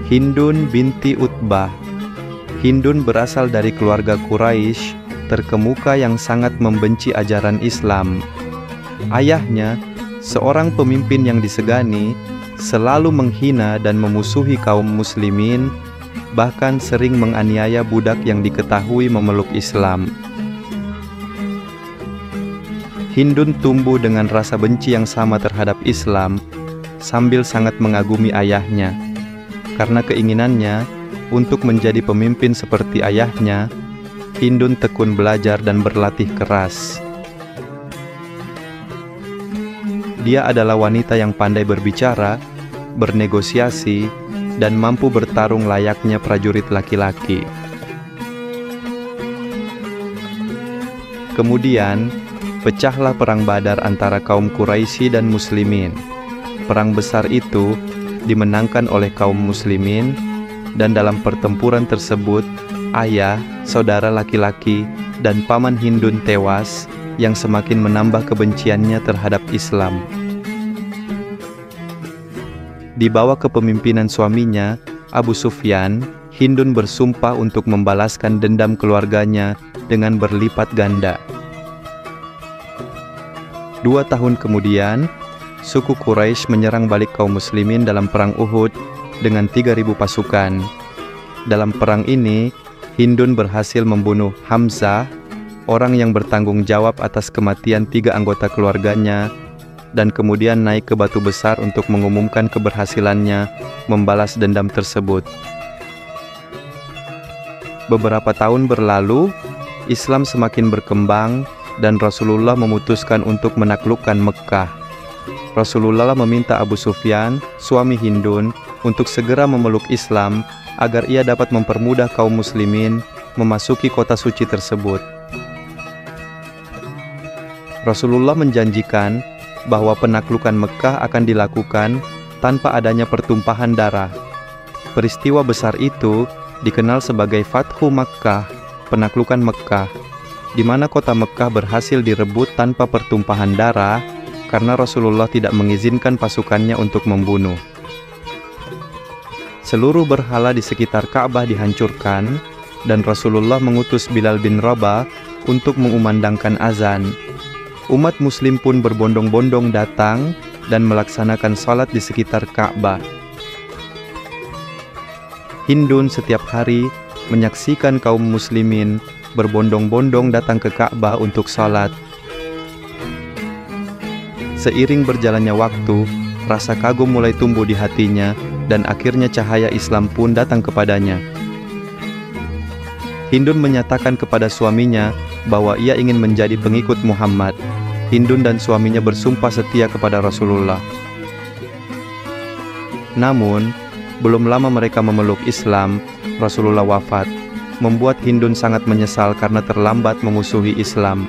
Hindun binti Utbah. Hindun berasal dari keluarga Quraisy terkemuka yang sangat membenci ajaran Islam. Ayahnya, seorang pemimpin yang disegani, selalu menghina dan memusuhi kaum muslimin, bahkan sering menganiaya budak yang diketahui memeluk Islam. Hindun tumbuh dengan rasa benci yang sama terhadap Islam, sambil sangat mengagumi ayahnya. Karena keinginannya untuk menjadi pemimpin seperti ayahnya, Hindun tekun belajar dan berlatih keras. Dia adalah wanita yang pandai berbicara, bernegosiasi, dan mampu bertarung layaknya prajurit laki-laki. Kemudian, pecahlah perang Badar antara kaum Quraisy dan Muslimin. Perang besar itu dimenangkan oleh kaum Muslimin, dan dalam pertempuran tersebut, ayah, saudara laki-laki, dan paman Hindun tewas, yang semakin menambah kebenciannya terhadap Islam. Di bawah kepemimpinan suaminya, Abu Sufyan, Hindun bersumpah untuk membalaskan dendam keluarganya dengan berlipat ganda. 2 tahun kemudian, suku Quraisy menyerang balik kaum muslimin dalam perang Uhud dengan 3.000 pasukan. Dalam perang ini, Hindun berhasil membunuh Hamzah, orang yang bertanggung jawab atas kematian 3 anggota keluarganya, dan kemudian naik ke batu besar untuk mengumumkan keberhasilannya membalas dendam tersebut. Beberapa tahun berlalu, Islam semakin berkembang dan Rasulullah memutuskan untuk menaklukkan Mekkah. Rasulullah meminta Abu Sufyan, suami Hindun, untuk segera memeluk Islam agar ia dapat mempermudah kaum muslimin memasuki kota suci tersebut. Rasulullah menjanjikan bahwa penaklukan Mekkah akan dilakukan tanpa adanya pertumpahan darah. Peristiwa besar itu dikenal sebagai Fathu Makkah, penaklukan Mekkah, di mana kota Mekkah berhasil direbut tanpa pertumpahan darah karena Rasulullah tidak mengizinkan pasukannya untuk membunuh. Seluruh berhala di sekitar Ka'bah dihancurkan, dan Rasulullah mengutus Bilal bin Rabah untuk mengumandangkan azan. Umat muslim pun berbondong-bondong datang dan melaksanakan salat di sekitar Ka'bah. Hindun setiap hari menyaksikan kaum muslimin berbondong-bondong datang ke Ka'bah untuk salat. Seiring berjalannya waktu, rasa kagum mulai tumbuh di hatinya, dan akhirnya cahaya Islam pun datang kepadanya. Hindun menyatakan kepada suaminya bahwa ia ingin menjadi pengikut Muhammad. Hindun dan suaminya bersumpah setia kepada Rasulullah. Namun, belum lama mereka memeluk Islam, Rasulullah wafat, membuat Hindun sangat menyesal karena terlambat memusuhi Islam.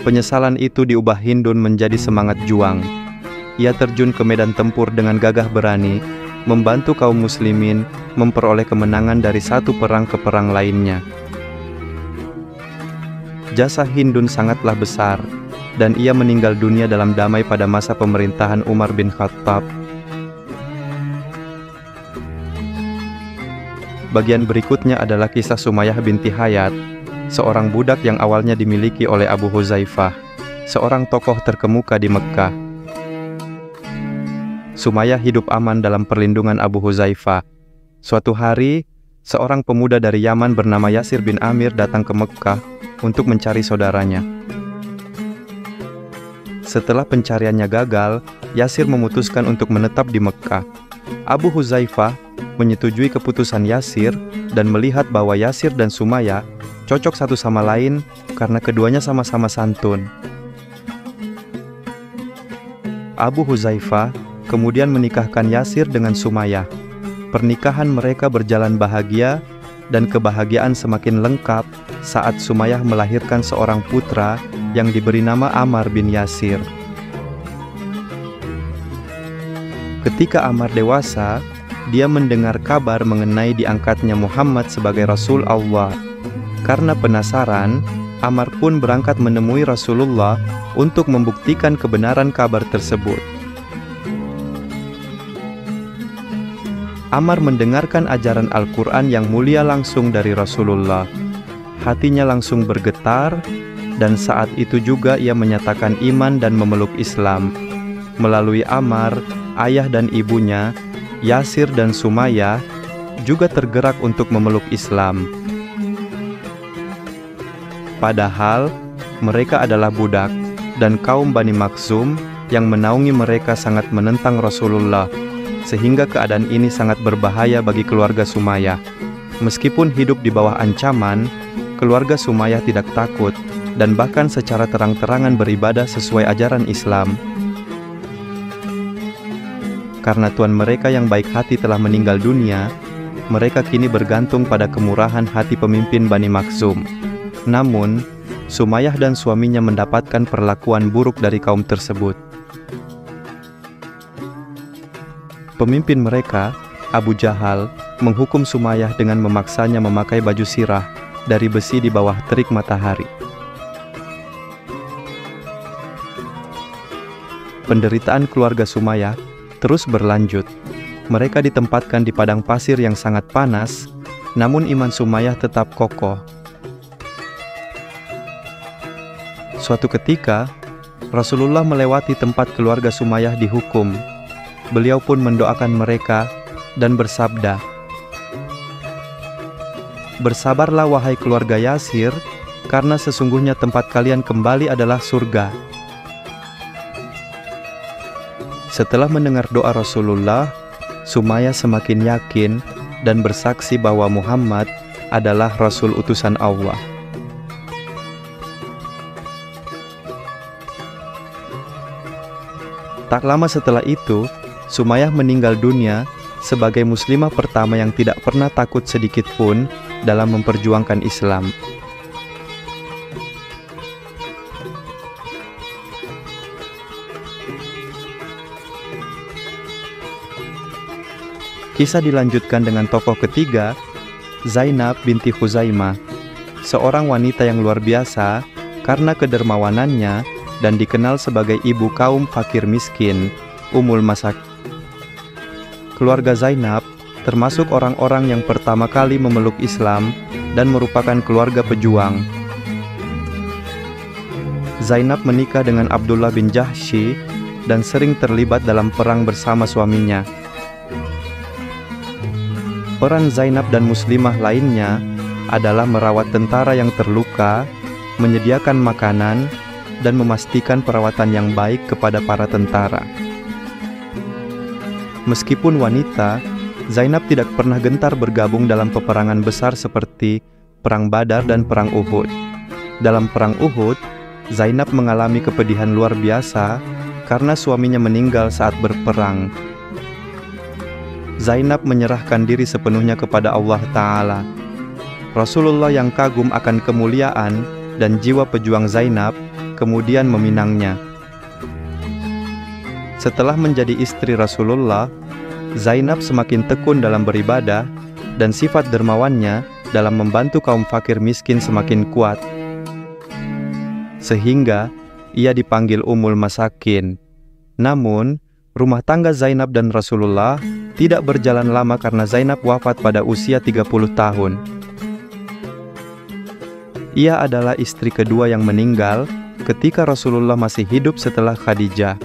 Penyesalan itu diubah Hindun menjadi semangat juang. Ia terjun ke medan tempur dengan gagah berani, membantu kaum muslimin memperoleh kemenangan dari satu perang ke perang lainnya. Jasa Hindun sangatlah besar, dan ia meninggal dunia dalam damai pada masa pemerintahan Umar bin Khattab. Bagian berikutnya adalah kisah Sumayyah binti Hayat, seorang budak yang awalnya dimiliki oleh Abu Huzaifah, seorang tokoh terkemuka di Mekkah. Sumayyah hidup aman dalam perlindungan Abu Huzaifah. Suatu hari, seorang pemuda dari Yaman bernama Yasir bin Amir datang ke Mekkah untuk mencari saudaranya. Setelah pencariannya gagal, Yasir memutuskan untuk menetap di Mekkah. Abu Huzaifah menyetujui keputusan Yasir dan melihat bahwa Yasir dan Sumayyah cocok satu sama lain karena keduanya sama-sama santun. Abu Huzaifah kemudian menikahkan Yasir dengan Sumayyah. Pernikahan mereka berjalan bahagia, dan kebahagiaan semakin lengkap saat Sumayyah melahirkan seorang putra yang diberi nama Ammar bin Yasir. Ketika Ammar dewasa, dia mendengar kabar mengenai diangkatnya Muhammad sebagai Rasul Allah. Karena penasaran, Ammar pun berangkat menemui Rasulullah untuk membuktikan kebenaran kabar tersebut. Ammar mendengarkan ajaran Al-Quran yang mulia langsung dari Rasulullah. Hatinya langsung bergetar, dan saat itu juga ia menyatakan iman dan memeluk Islam. Melalui Ammar, ayah dan ibunya, Yasir dan Sumayyah, juga tergerak untuk memeluk Islam. Padahal, mereka adalah budak, dan kaum Bani Makhzum yang menaungi mereka sangat menentang Rasulullah, sehingga keadaan ini sangat berbahaya bagi keluarga Sumayyah. Meskipun hidup di bawah ancaman, keluarga Sumayyah tidak takut, dan bahkan secara terang-terangan beribadah sesuai ajaran Islam. Karena tuan mereka yang baik hati telah meninggal dunia, mereka kini bergantung pada kemurahan hati pemimpin Bani Makhzum. Namun, Sumayyah dan suaminya mendapatkan perlakuan buruk dari kaum tersebut. Pemimpin mereka, Abu Jahal, menghukum Sumayyah dengan memaksanya memakai baju sirah dari besi di bawah terik matahari. Penderitaan keluarga Sumayyah terus berlanjut. Mereka ditempatkan di padang pasir yang sangat panas, namun iman Sumayyah tetap kokoh. Suatu ketika, Rasulullah melewati tempat keluarga Sumayyah dihukum. Beliau pun mendoakan mereka dan bersabda, "Bersabarlah wahai keluarga Yasir, karena sesungguhnya tempat kalian kembali adalah surga." Setelah mendengar doa Rasulullah, Sumayyah semakin yakin dan bersaksi bahwa Muhammad adalah Rasul utusan Allah. Tak lama setelah itu, Sumayyah meninggal dunia sebagai muslimah pertama yang tidak pernah takut sedikit pun dalam memperjuangkan Islam. Kisah dilanjutkan dengan tokoh ketiga, Zainab binti Khuzaimah, seorang wanita yang luar biasa karena kedermawanannya dan dikenal sebagai ibu kaum fakir miskin, Ummul Masakin. Keluarga Zainab termasuk orang-orang yang pertama kali memeluk Islam dan merupakan keluarga pejuang. Zainab menikah dengan Abdullah bin Jahsy dan sering terlibat dalam perang bersama suaminya. Peran Zainab dan muslimah lainnya adalah merawat tentara yang terluka, menyediakan makanan, dan memastikan perawatan yang baik kepada para tentara. Meskipun wanita, Zainab tidak pernah gentar bergabung dalam peperangan besar seperti Perang Badar dan Perang Uhud. Dalam Perang Uhud, Zainab mengalami kepedihan luar biasa karena suaminya meninggal saat berperang. Zainab menyerahkan diri sepenuhnya kepada Allah Ta'ala. Rasulullah yang kagum akan kemuliaan dan jiwa pejuang Zainab kemudian meminangnya. Setelah menjadi istri Rasulullah, Zainab semakin tekun dalam beribadah dan sifat dermawannya dalam membantu kaum fakir miskin semakin kuat. Sehingga ia dipanggil Ummul Masakin. Namun, rumah tangga Zainab dan Rasulullah tidak berjalan lama karena Zainab wafat pada usia 30 tahun. Ia adalah istri kedua yang meninggal ketika Rasulullah masih hidup setelah Khadijah.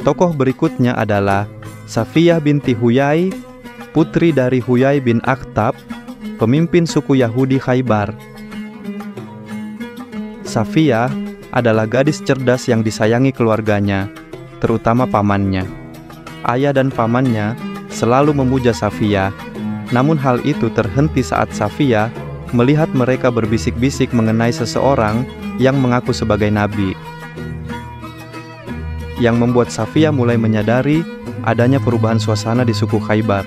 Tokoh berikutnya adalah Safiyah binti Huyai, putri dari Huyai bin Akhtab, pemimpin suku Yahudi Khaybar. Safiyah adalah gadis cerdas yang disayangi keluarganya, terutama pamannya. Ayah dan pamannya selalu memuja Safiyah, namun hal itu terhenti saat Safiyah melihat mereka berbisik-bisik mengenai seseorang yang mengaku sebagai nabi. Yang membuat Safiyah mulai menyadari adanya perubahan suasana di suku Khaybar.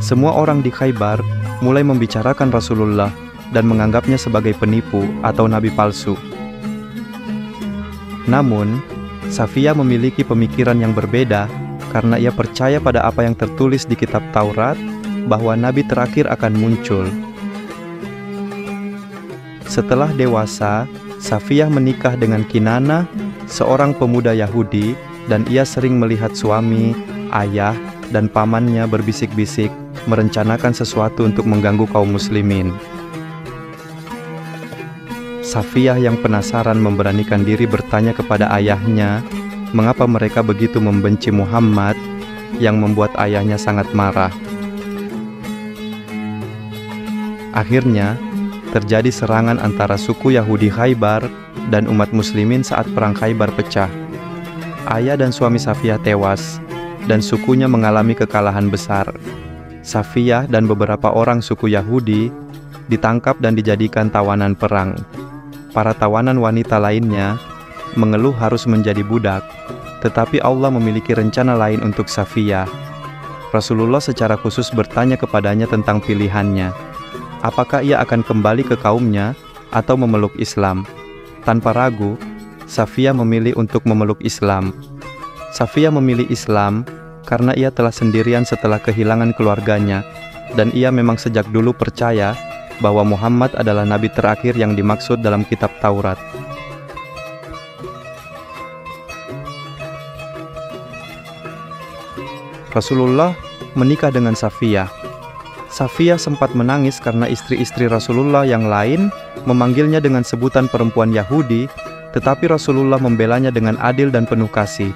Semua orang di Khaybar mulai membicarakan Rasulullah dan menganggapnya sebagai penipu atau nabi palsu. Namun, Safiyah memiliki pemikiran yang berbeda karena ia percaya pada apa yang tertulis di kitab Taurat bahwa nabi terakhir akan muncul. Setelah dewasa, Safiyah menikah dengan Kinanah, seorang pemuda Yahudi, dan ia sering melihat suami, ayah, dan pamannya berbisik-bisik merencanakan sesuatu untuk mengganggu kaum muslimin. Safiyah yang penasaran memberanikan diri bertanya kepada ayahnya mengapa mereka begitu membenci Muhammad, yang membuat ayahnya sangat marah. Akhirnya, terjadi serangan antara suku Yahudi Khaybar dan umat muslimin saat perang Khaybar pecah. Ayah dan suami Safiyah tewas, dan sukunya mengalami kekalahan besar. Safiyah dan beberapa orang suku Yahudi ditangkap dan dijadikan tawanan perang. Para tawanan wanita lainnya mengeluh harus menjadi budak, tetapi Allah memiliki rencana lain untuk Safiyah. Rasulullah secara khusus bertanya kepadanya tentang pilihannya. Apakah ia akan kembali ke kaumnya atau memeluk Islam? Tanpa ragu, Safiyah memilih untuk memeluk Islam. Safiyah memilih Islam karena ia telah sendirian setelah kehilangan keluarganya, dan ia memang sejak dulu percaya bahwa Muhammad adalah nabi terakhir yang dimaksud dalam kitab Taurat. Rasulullah menikah dengan Safiyah. Safiyah sempat menangis karena istri-istri Rasulullah yang lain memanggilnya dengan sebutan perempuan Yahudi, tetapi Rasulullah membelanya dengan adil dan penuh kasih.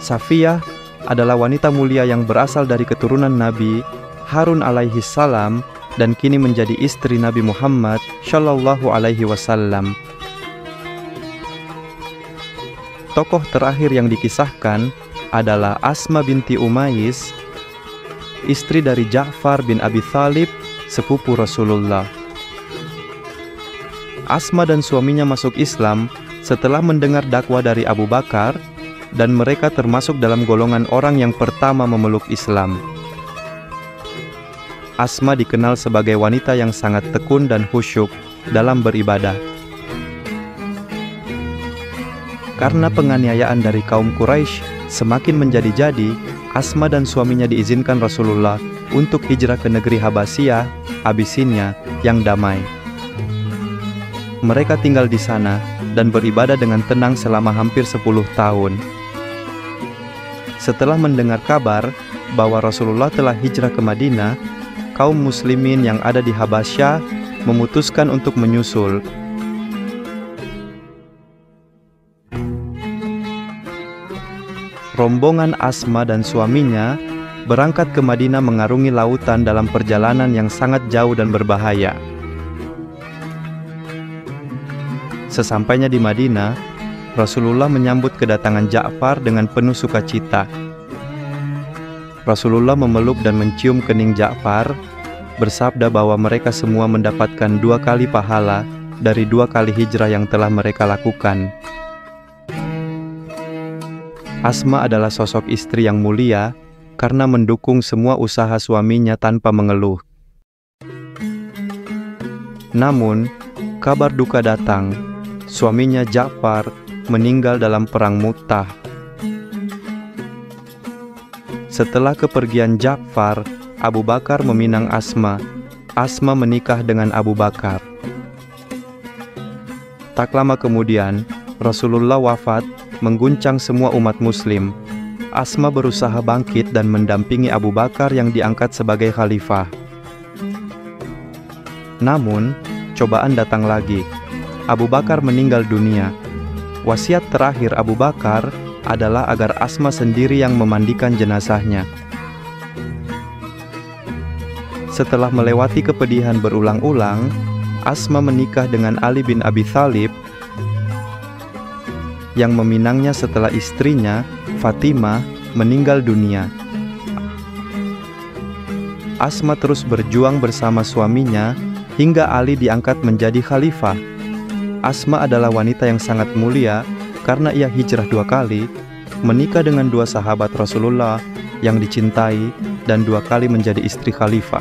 Safiyah adalah wanita mulia yang berasal dari keturunan Nabi Harun alaihi salam dan kini menjadi istri Nabi Muhammad Shallallahu alaihi wasallam. Tokoh terakhir yang dikisahkan adalah Asma binti Umayyis, istri dari Ja'far bin Abi Thalib, sepupu Rasulullah. Asma dan suaminya masuk Islam setelah mendengar dakwah dari Abu Bakar, dan mereka termasuk dalam golongan orang yang pertama memeluk Islam. Asma dikenal sebagai wanita yang sangat tekun dan khusyuk dalam beribadah. Karena penganiayaan dari kaum Quraisy semakin menjadi-jadi, Asma dan suaminya diizinkan Rasulullah untuk hijrah ke negeri Habasyah, Abisinia, yang damai. Mereka tinggal di sana dan beribadah dengan tenang selama hampir 10 tahun. Setelah mendengar kabar bahwa Rasulullah telah hijrah ke Madinah, kaum muslimin yang ada di Habasyah memutuskan untuk menyusul. Rombongan Asma dan suaminya berangkat ke Madinah mengarungi lautan dalam perjalanan yang sangat jauh dan berbahaya. Sesampainya di Madinah, Rasulullah menyambut kedatangan Ja'far dengan penuh sukacita. Rasulullah memeluk dan mencium kening Ja'far, bersabda bahwa mereka semua mendapatkan 2 kali pahala dari 2 kali hijrah yang telah mereka lakukan. Asma adalah sosok istri yang mulia karena mendukung semua usaha suaminya tanpa mengeluh. Namun, kabar duka datang. Suaminya Ja'far meninggal dalam perang Mu'tah. Setelah kepergian Ja'far, Abu Bakar meminang Asma. Asma menikah dengan Abu Bakar. Tak lama kemudian, Rasulullah wafat, mengguncang semua umat muslim. Asma berusaha bangkit dan mendampingi Abu Bakar yang diangkat sebagai khalifah. Namun, cobaan datang lagi. Abu Bakar meninggal dunia. Wasiat terakhir Abu Bakar adalah agar Asma sendiri yang memandikan jenazahnya. Setelah melewati kepedihan berulang-ulang, Asma menikah dengan Ali bin Abi Thalib yang meminangnya setelah istrinya, Fatimah, meninggal dunia. Asma terus berjuang bersama suaminya hingga Ali diangkat menjadi khalifah. Asma adalah wanita yang sangat mulia karena ia hijrah 2 kali, menikah dengan 2 sahabat Rasulullah yang dicintai, dan 2 kali menjadi istri khalifah.